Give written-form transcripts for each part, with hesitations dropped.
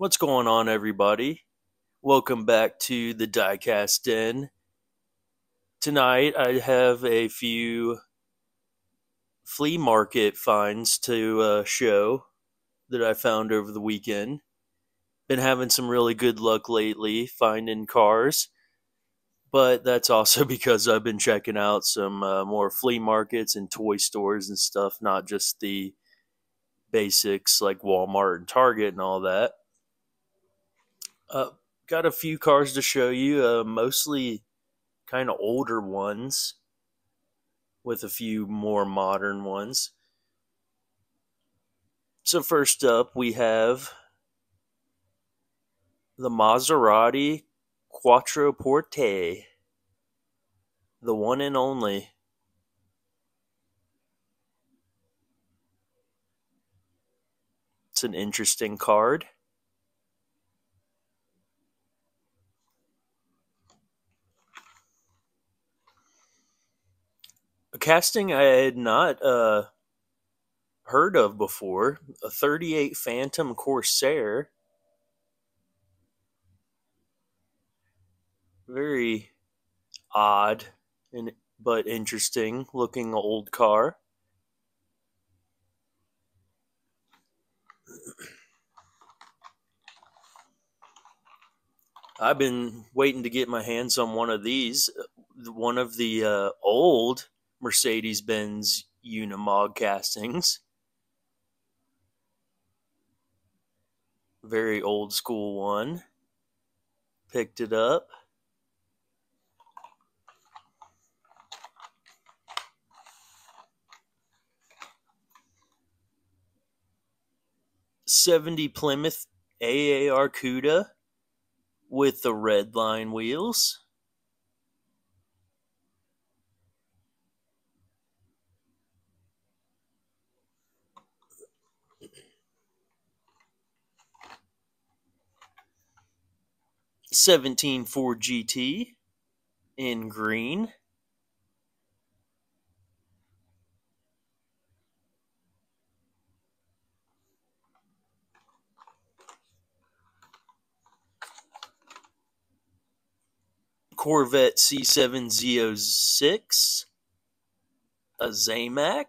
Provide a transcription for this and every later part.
What's going on, everybody? Welcome back to the DieCast Den. Tonight, I have a few flea market finds to show that I found over the weekend. Been having some really good luck lately finding cars, but that's also because I've been checking out some more flea markets and toy stores and stuff, not just the basics like Walmart and Target and all that. Uh, got a few cars to show you, mostly kind of older ones with a few more modern ones. So, first up, we have the Maserati Quattroporte, the one and only. It's an interesting card. A casting I had not heard of before, a 38 Phantom Corsair. Very odd and but interesting looking old car. I've been waiting to get my hands on one of these. One of the old Mercedes Benz Unimog castings. Very old school one. Picked it up. '70 Plymouth AAR Cuda with the red line wheels. '17 Ford GT in green. Corvette C7Z06. A Zamac.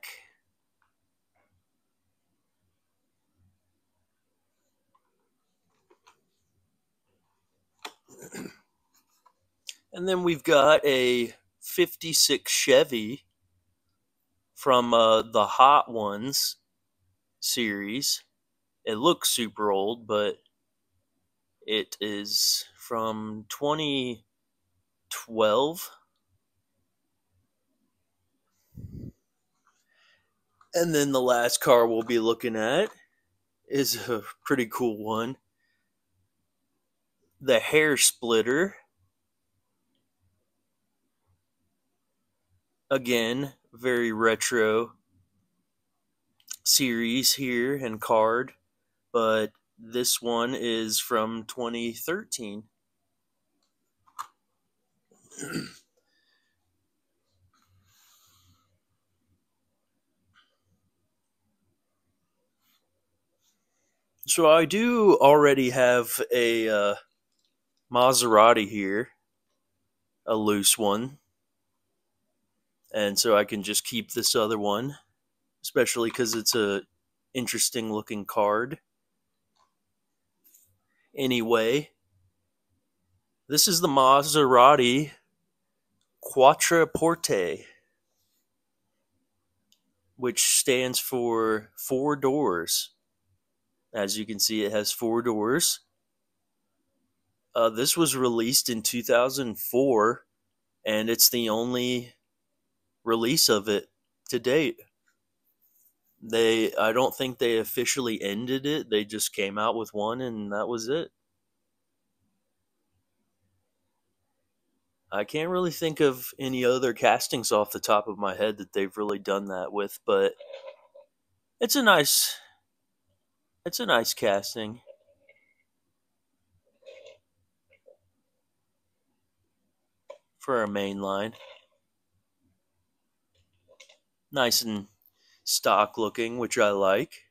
And then we've got a '56 Chevy from the Hot Ones series. It looks super old, but it is from 2012. And then the last car we'll be looking at is a pretty cool one. The Hair Splitter. Again, very retro series here and card, but this one is from 2013. So I do already have a Maserati here, a loose one, and so I can just keep this other one, especially because it's a interesting looking card. Anyway, this is the Maserati Quattroporte, which stands for 4 doors. As you can see, it has 4 doors. This was released in 2004, and it's the only release of it to date. I don't think they officially ended it. They just came out with one, and that was it. I can't really think of any other castings off the top of my head that they've really done that with, but it's a nice it's a nice casting for a main line. Nice and stock looking, which I like.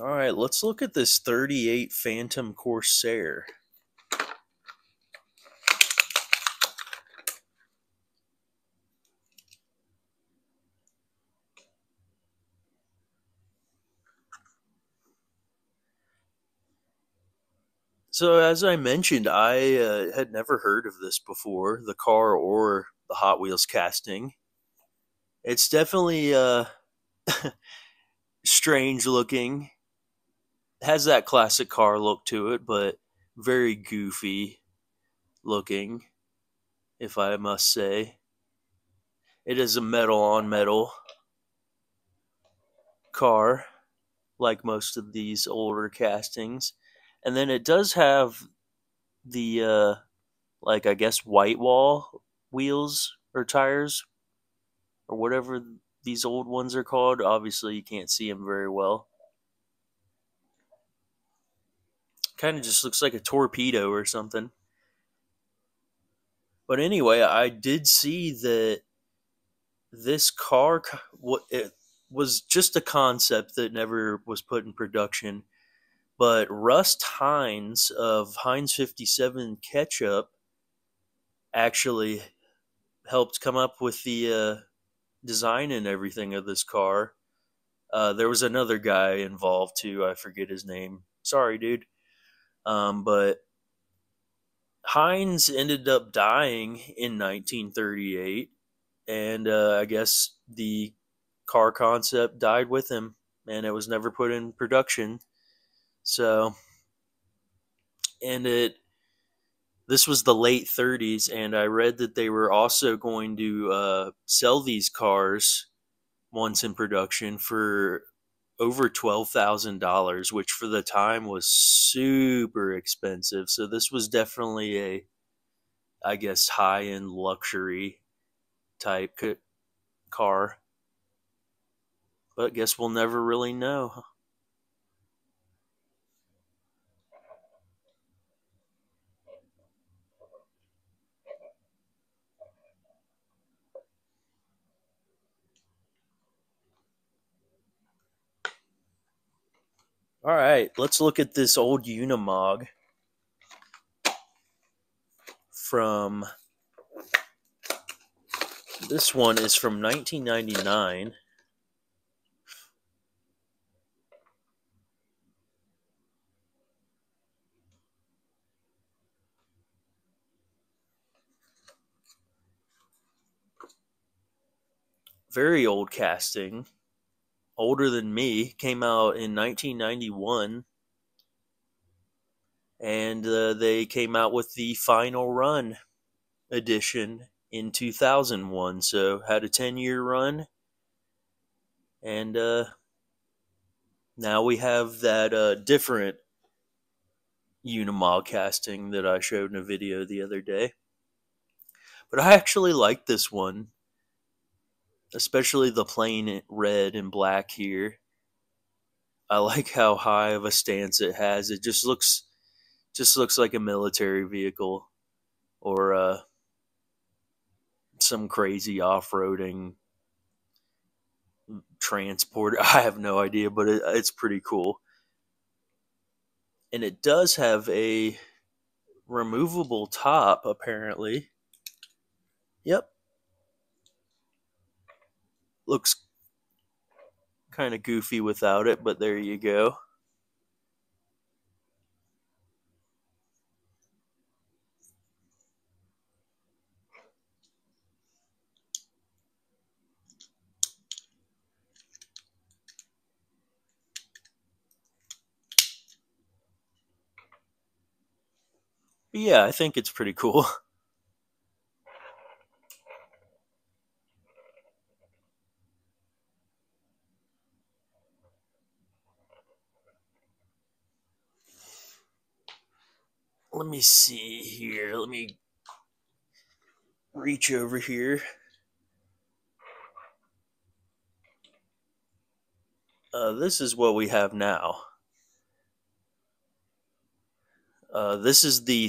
All right, let's look at this 38 Phantom Corsair. So, as I mentioned, I had never heard of this before, the car or the Hot Wheels casting. It's definitely strange looking. Has that classic car look to it, but very goofy looking, if I must say. It is a metal on metal car, like most of these older castings. And then it does have the, like, I guess, white wall wheels or tires or whatever these old ones are called. Obviously, you can't see them very well. Kind of just looks like a torpedo or something. But anyway, I did see that this car, it was just a concept that never was put in production. But Rust Hines of Heinz 57 Ketchup actually helped come up with the design and everything of this car. There was another guy involved too. I forget his name. Sorry, dude. But Heinz ended up dying in 1938, and I guess the car concept died with him, and it was never put in production. So, and it this was the late 30s, and I read that they were also going to sell these cars once in production for over $12,000, which for the time was super expensive. So this was definitely a, I guess, high end luxury type car. But I guess we'll never really know. All right, let's look at this old Unimog from. This one is from 1999. Very old casting, older than me. Came out in 1991, and they came out with the Final Run edition in 2001. So had a 10-year run, and now we have that different Unimog casting that I showed in a video the other day. But I actually like this one, especially the plain red and black here. I like how high of a stance it has. It just looks like a military vehicle or some crazy off-roading transport. I have no idea, but it's pretty cool. And it does have a removable top, apparently. Yep. Looks kind of goofy without it, but there you go. But yeah, I think it's pretty cool. Let me see here. Let me reach over here. This is what we have now. This is the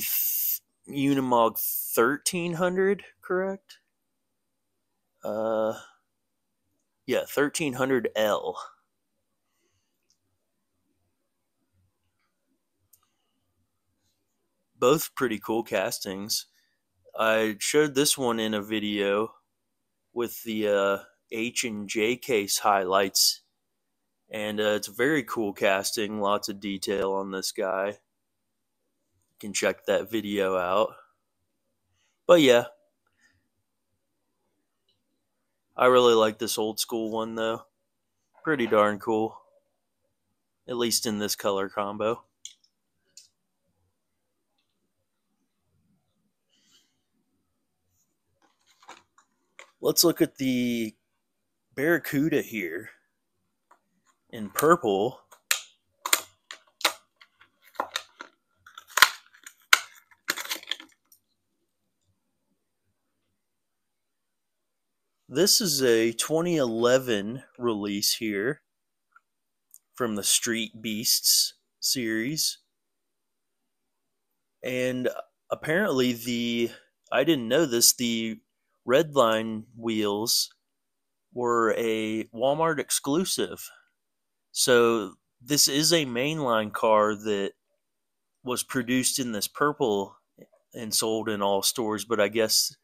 Unimog 1300, correct? Yeah, 1300L. both pretty cool castings. I showed this one in a video with the H and J case highlights, and it's a very cool casting. Lots of detail on this guy. You can check that video out. But yeah, I really like this old school one though. Pretty darn cool. At least in this color combo. Let's look at the Barracuda here in purple. This is a 2011 release here from the Street Beasts series. And apparently I didn't know this, the Redline wheels were a Walmart exclusive. So this is a mainline car that was produced in this purple and sold in all stores, but I guess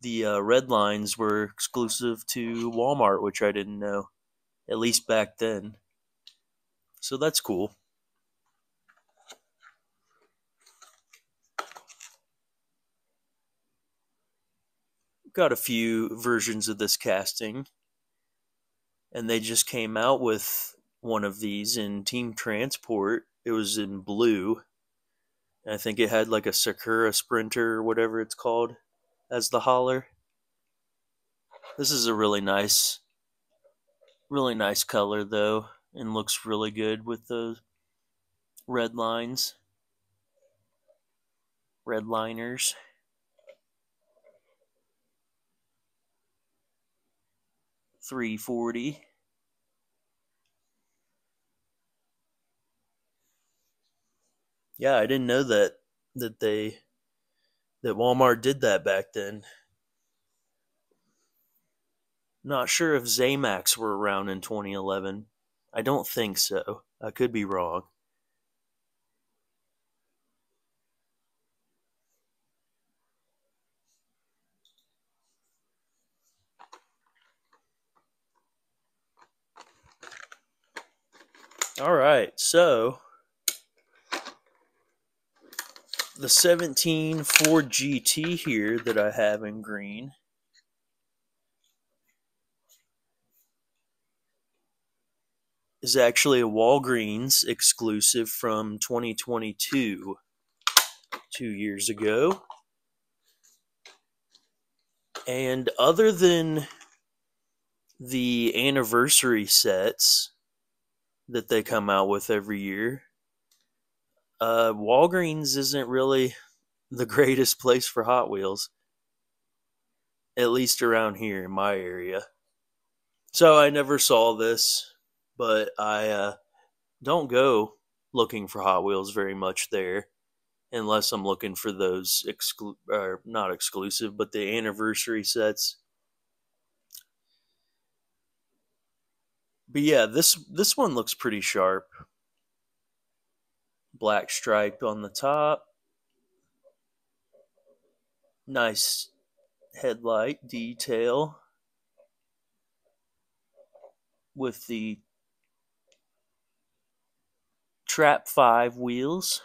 the red lines were exclusive to Walmart, which I didn't know, at least back then. So that's cool. Got a few versions of this casting, and they just came out with one of these in Team Transport. It was in blue. I think it had like a Sakura Sprinter or whatever it's called as the hauler. This is a really nice color though, and looks really good with the red lines, red liners. $340. Yeah, I didn't know that Walmart did that back then. Not sure if Zamax were around in 2011. I don't think so. I could be wrong. All right, so the 17 Ford GT here that I have in green is actually a Walgreens exclusive from 2022, 2 years ago. And other than the anniversary sets that they come out with every year, Walgreens isn't really the greatest place for Hot Wheels, at least around here in my area. So I never saw this, but I don't go looking for Hot Wheels very much there, unless I'm looking for those not exclusive, but the anniversary sets. But yeah, this one looks pretty sharp. Black stripe on the top. Nice headlight detail with the Trap 5 wheels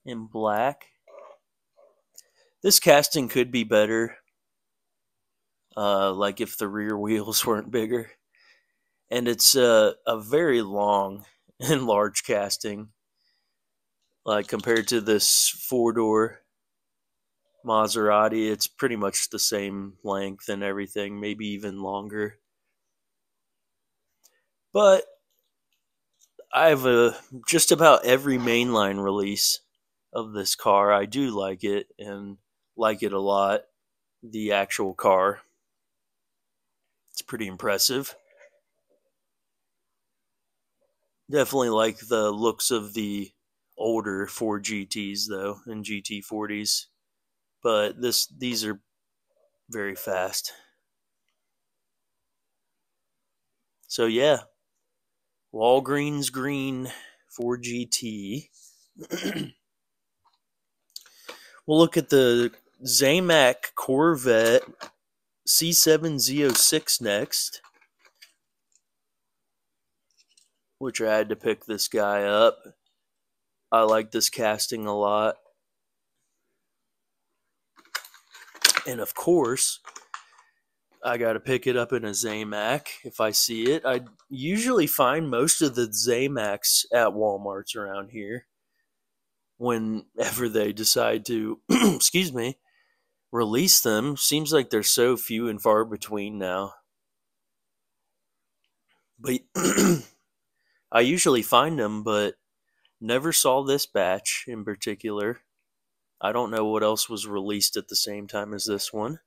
in black. This casting could be better, like if the rear wheels weren't bigger. And it's a very long and large casting, like compared to this four-door Maserati. It's pretty much the same length and everything, maybe even longer. But I have just about every mainline release of this car. I do like it, and like it a lot. The actual car, it's pretty impressive. Definitely like the looks of the older Ford GTs though, and GT40s. But these are very fast. So yeah, Walgreens green Ford GT. We'll look at the Zamac Corvette C7Z06 next, which I had to pick this guy up. I like this casting a lot. And of course, I got to pick it up in a Zamac if I see it. I usually find most of the Zamacs at Walmarts around here whenever they decide to, excuse me, release them. Seems like they're so few and far between now. But I usually find them, but never saw this batch in particular. I don't know what else was released at the same time as this one.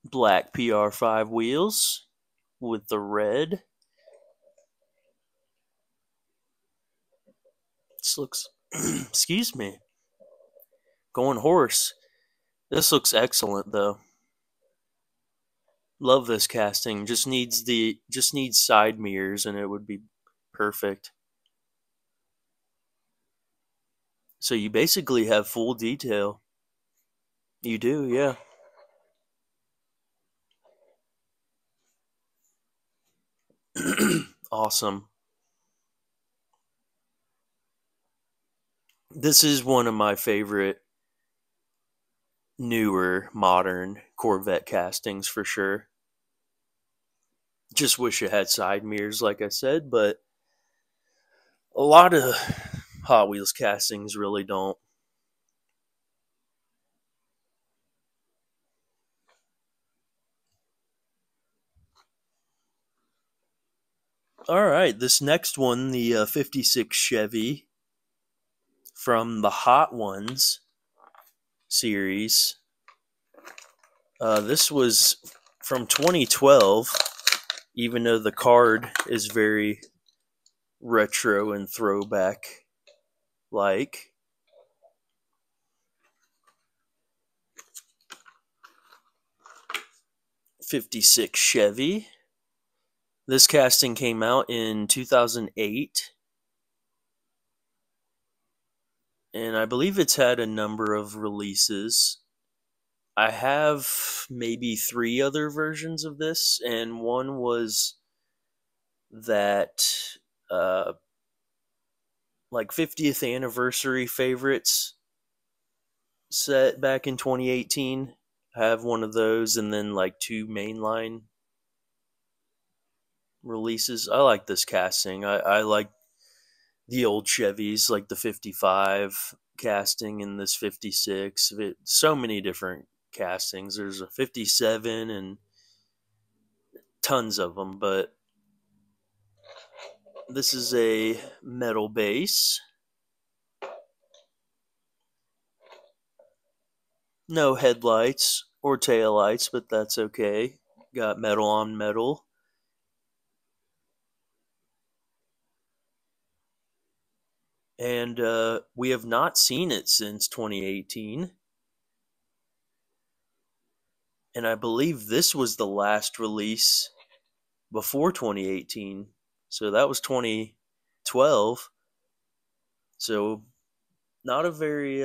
Black PR5 wheels with the red. This looks, excuse me, going horse. This looks excellent though. Love this casting. Just needs side mirrors and it would be perfect. So you basically have full detail. You do, yeah. Awesome. This is one of my favorite newer modern Corvette castings for sure. Just wish it had side mirrors, like I said, but a lot of Hot Wheels castings really don't. All right, this next one, the 56 Chevy from the Hot Ones series. This was from 2012, even though the card is very retro and throwback like. '56 Chevy. This casting came out in 2008. And I believe it's had a number of releases. I have maybe 3 other versions of this, and one was that like 50th anniversary favorites set back in 2018. I have one of those, and then like 2 mainline releases. I like this casting. I like the old Chevys, like the 55 casting and this 56. So many different castings. There's a 57 and tons of them, but this is a metal base. No headlights or taillights, but that's okay. Got metal on metal. And we have not seen it since 2018. And I believe this was the last release before 2018. So that was 2012. So not a very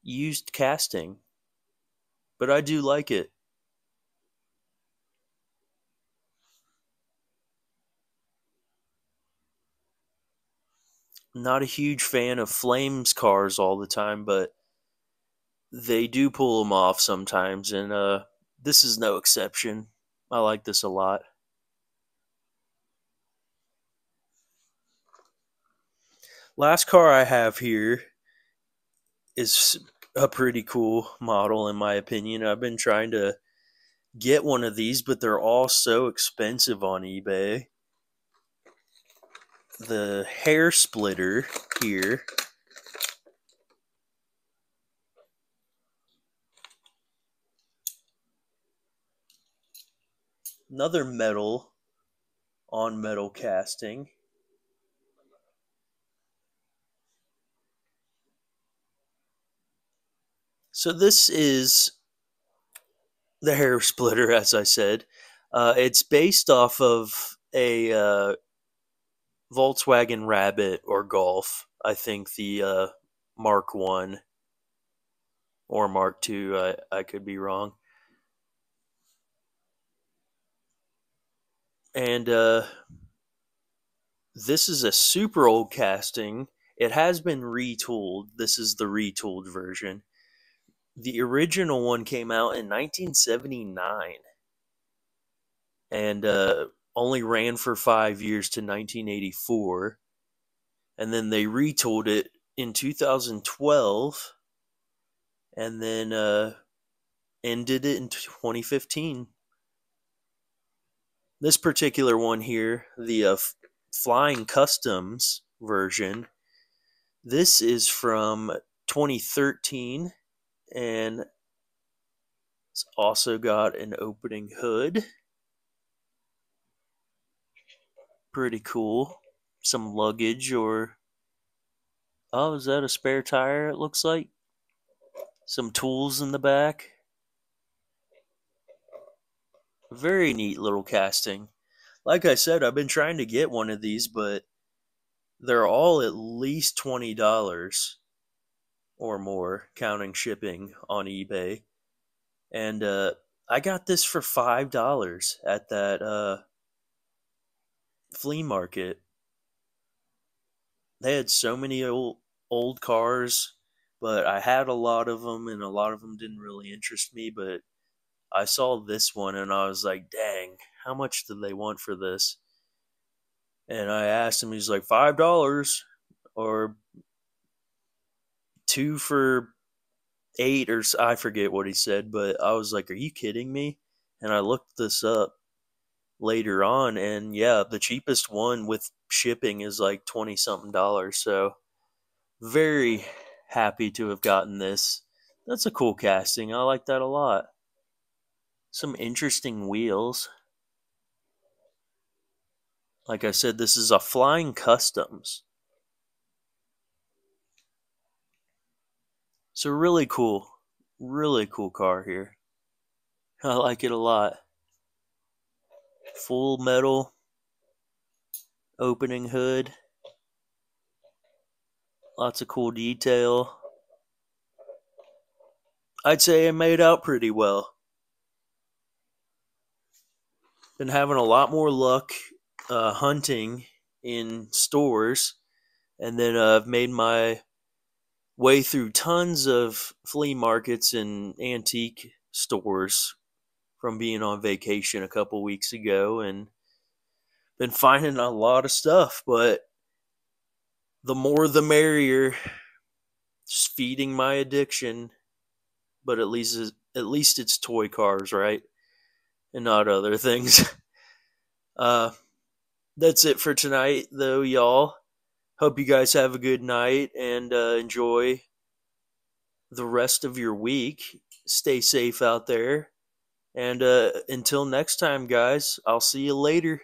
used casting. But I do like it. Not a huge fan of Flames cars all the time, but they do pull them off sometimes, and this is no exception. I like this a lot. Last car I have here is a pretty cool model, in my opinion. I've been trying to get one of these, but they're all so expensive on eBay. The hair splitter here. Another metal on metal casting. So this is the hair splitter, as I said. It's based off of a Volkswagen Rabbit or Golf. I think the Mark 1 or Mark 2. I could be wrong. And this is a super old casting. It has been retooled. This is the retooled version. The original one came out in 1979 and only ran for 5 years to 1984. And then they retooled it in 2012 and then ended it in 2015. This particular one here, the Flying Customs version, this is from 2013 and it's also got an opening hood. Pretty cool. Some luggage or... Oh, is that a spare tire, it looks like? Some tools in the back. Very neat little casting. Like I said, I've been trying to get one of these, but they're all at least $20 or more, counting shipping on eBay. And I got this for $5 at that flea market. They had so many old cars, but I had a lot of them, and a lot of them didn't really interest me. But I saw this one, and I was like, "Dang, how much did they want for this?" And I asked him, he's like, $5 or 2 for 8, or I forget what he said. But I was like, "Are you kidding me?" And I looked this up later on, and yeah, the cheapest one with shipping is like 20 something dollars. So very happy to have gotten this. That's a cool casting. I like that a lot. Some interesting wheels. Like I said, this is a Flying Customs. So really cool car here. I like it a lot. Full metal opening hood. Lots of cool detail. I'd say it made out pretty well. Been having a lot more luck hunting in stores, and then I've made my way through tons of flea markets and antique stores from being on vacation a couple weeks ago, and been finding a lot of stuff. But the more the merrier. Just feeding my addiction. But at least it's toy cars, right? And not other things. That's it for tonight, though, y'all. Hope you guys have a good night and enjoy the rest of your week. Stay safe out there. And until next time, guys, I'll see you later.